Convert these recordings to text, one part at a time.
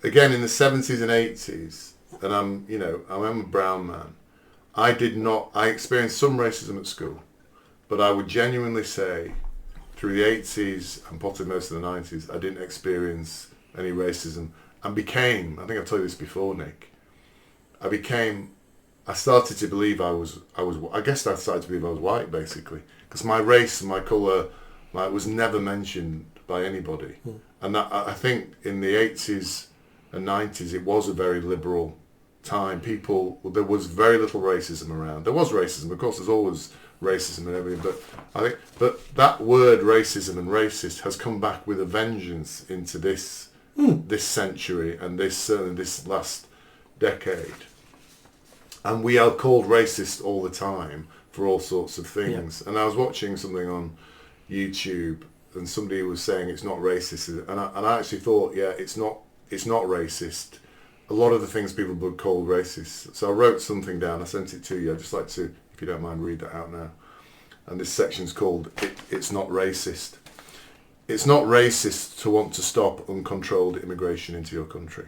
again, in the 70s and 80s, and I'm a brown man, I experienced some racism at school, but I would genuinely say through the 80s and possibly most of the 90s, I didn't experience any racism and became, I think I've told you this before, Nick, I started to believe I started to believe I was white, basically, because my race and my colour was never mentioned by anybody. And that, I think in the 80s and 90s, it was a very liberal time. There was very little racism around. There was racism, of course, there's always racism and everything, but that word racism and racist has come back with a vengeance into this century and this last decade. And we are called racist all the time for all sorts of things. Yeah. And I was watching something on YouTube, and somebody was saying it's not racist, and I actually thought, it's not racist. A lot of the things people would call racist. So I wrote something down. I sent it to you. I'd just like to, if you don't mind, read that out now. And this section's called "It's Not Racist." It's not racist to want to stop uncontrolled immigration into your country.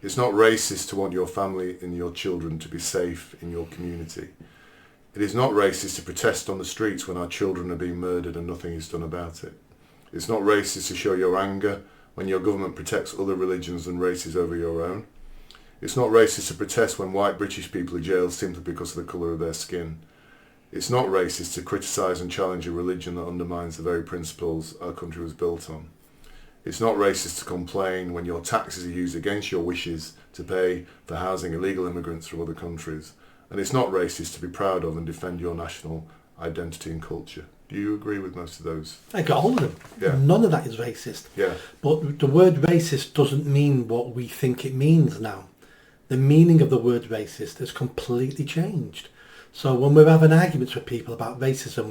It's not racist to want your family and your children to be safe in your community. It is not racist to protest on the streets when our children are being murdered and nothing is done about it. It's not racist to show your anger when your government protects other religions and races over your own. It's not racist to protest when white British people are jailed simply because of the colour of their skin. It's not racist to criticise and challenge a religion that undermines the very principles our country was built on. It's not racist to complain when your taxes are used against your wishes to pay for housing illegal immigrants from other countries. And it's not racist to be proud of and defend your national identity and culture. Do you agree with most of those? I got all of them. Yeah. None of that is racist. Yeah. But the word racist doesn't mean what we think it means now. The meaning of the word racist has completely changed. So when we're having arguments with people about racism,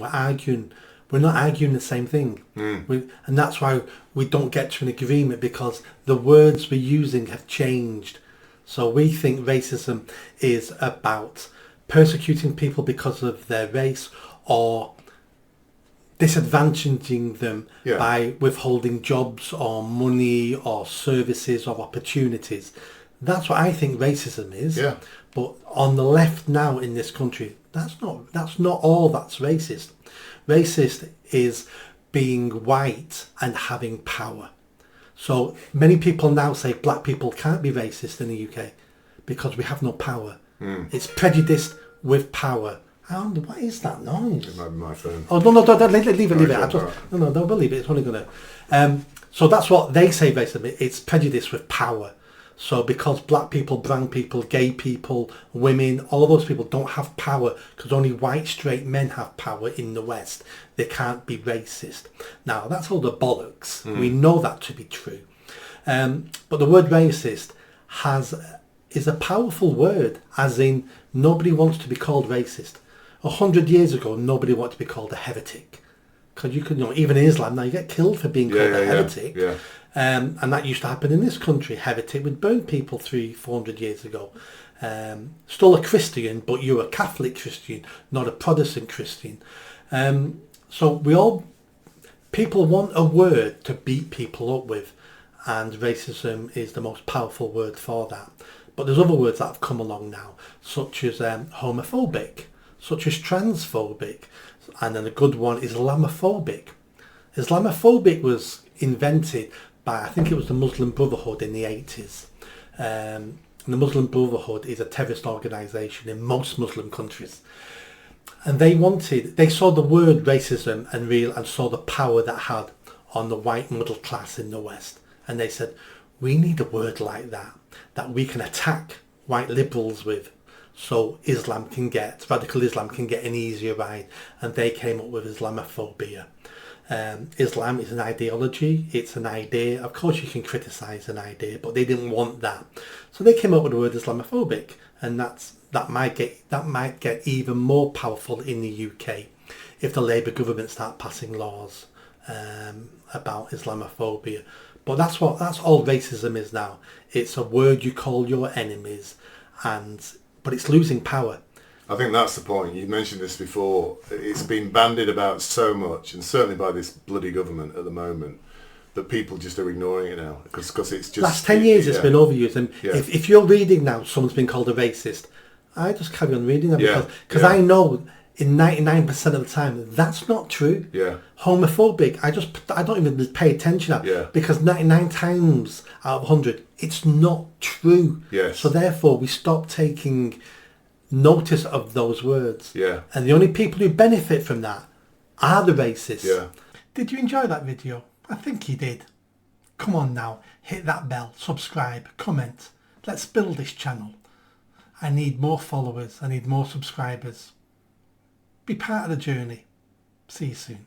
we're not arguing the same thing. And that's why we don't get to an agreement, because the words we're using have changed. So we think racism is about persecuting people because of their race, or disadvantaging them by withholding jobs or money or services or opportunities. That's what I think racism is. Yeah. But on the left now in this country, that's not all that's racist. Racist is being white and having power. So many people now say black people can't be racist in the UK because we have no power. It's prejudice with power. And what is that noise? It might be my phone. Oh, no, leave it. No, don't believe it. It's only going to... so that's what they say, basically. It's prejudice with power. So because black people, brown people, gay people, women, all those people don't have power because only white straight men have power in the West, they can't be racist. Now, that's all the bollocks. We know that to be true. But the word racist is a powerful word, as in nobody wants to be called racist. 100 years ago, nobody wanted to be called a heretic. Because even in Islam now, you get killed for being called a heretic. Yeah. And that used to happen in this country. Heretic would burn people 300-400 years ago. Still a Christian, but you're a Catholic Christian, not a Protestant Christian. So people want a word to beat people up with, and racism is the most powerful word for that. But there's other words that have come along now, such as homophobic, such as transphobic, and then a good one, Islamophobic. Islamophobic was invented by, I think it was the Muslim Brotherhood in the 80s. And the Muslim Brotherhood is a terrorist organisation in most Muslim countries. And they saw the word racism and saw the power that had on the white middle class in the West. And they said, we need a word like that we can attack white liberals with, so radical Islam can get an easier ride. And they came up with Islamophobia. Islam is an ideology, it's an idea. Of course you can criticise an idea, but they didn't want that. So they came up with the word Islamophobic, and that might get even more powerful in the UK if the Labour government start passing laws about Islamophobia. But that's all racism is now. It's a word you call your enemies, but it's losing power. I think that's the point. You mentioned this before. It's been bandied about so much, and certainly by this bloody government at the moment, that people just are ignoring it now because it's just last 10 years it's been overused. And if you're reading now, someone's been called a racist, I just carry on reading them because I know in 99% of the time that's not true. Yeah. Homophobic, I don't even pay attention to because 99 times out of 100 it's not true. Yes. So therefore we stop taking notice of those words. Yeah. And the only people who benefit from that are the racists. Yeah. Did you enjoy that video? I think you did. Come on now, hit that bell, subscribe, comment. Let's build this channel. I need more followers, I need more subscribers. Be part of the journey. See you soon.